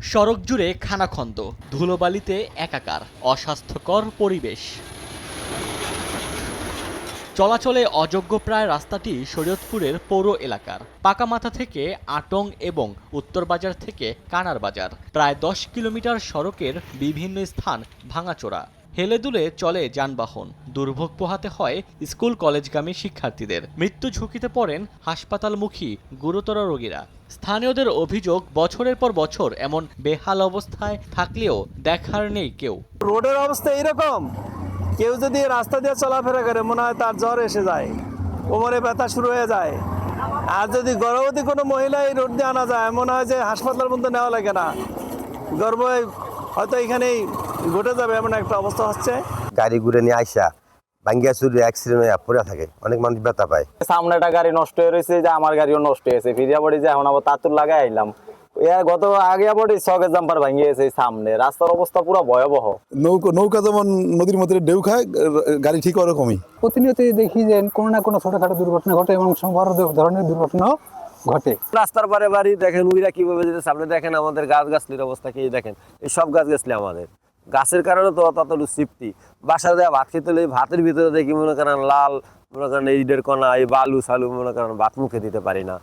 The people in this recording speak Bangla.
সড়ক জুড়ে খানাখন্দ, ধুলোবালিতে একাকার, অস্বাস্থ্যকর পরিবেশ। চলাচলে অযোগ্য প্রায় রাস্তাটি শরীয়তপুরের পৌর এলাকার পাকামাথা থেকে আটং এবং উত্তরবাজার থেকে কানার বাজার। প্রায় 10 কিলোমিটার সড়কের বিভিন্ন স্থান ভাঙাচোরা, হেলেদুলে চলে যানবাহন। দুর্ভোগ পোহাতে হয় স্কুল কলেজগামী শিক্ষার্থীদের। মৃত্যু ঝুঁকিতে পড়েন হাসপাতালমুখী গুরুতর রোগীরা। স্থানীয়দের অভিযোগ, বছরের পর বছর এমন বেহাল অবস্থায় থাকলেও দেখার নেই কেউ। রোডের অবস্থা এইরকম, কেউ যদি রাস্তা দিয়ে চলাফেরা করে মনে হয় তার জ্বর এসে যায়, কোমরে ব্যথা শুরু হয়ে যায়। আর যদি গর্ভবতী কোনো মহিলা এই রোড দিয়ে আনা যায় মনে হয় যে হাসপাতাল পর্যন্ত নেওয়া লাগে না, গর্ভ হয়তো এখানেই ঘটে যাবে এমন একটা অবস্থা হচ্ছে। গাড়ি ঘুরে নিয়ে আইসা ভাঙ্গিয়া চুরি অ্যাক্সিডেন্ট হয়ে পড়ে থাকে, অনেক মানুষ ব্যথা পায়। সামনে একটা গাড়ি নষ্ট হয়ে রয়েছে, যে আমার গাড়িও নষ্ট হয়েছে, ফিরিয়া পড়ি যে এখন আবার তাতুর লাগাই আইলাম। গত আগে পড়ি সকের জাম্পার ভাঙিয়ে গেছে। সামনে রাস্তার অবস্থা পুরো ভয়াবহ। নৌকা যেমন নদীর মধ্যে ঢেউ খায়, গাড়ি ঠিক ওরকমই। প্রতিনিয়তই দেখি যে কোনো না কোনো ছোটখাটো দুর্ঘটনা ঘটে এবং বড় ধরনের দুর্ঘটনাও ঘটে। রাস্তার পারে বাড়ি দেখেন, উইরা কিভাবে যেতে সামনে দেখেন, আমাদের গাছগাছলির অবস্থা কি দেখেন। এই সব গাছগাছলি আমাদের গাছের কারণে তো ততটুকু সিফটি। বাসা দেওয়া ভাত খেতে হলে ভাতের ভিতরে দেখি মনে করেন লাল, মনে করেন ইটের কণা, এই বালু সালু, মনে করেন ভাত মুখে দিতে পারি না।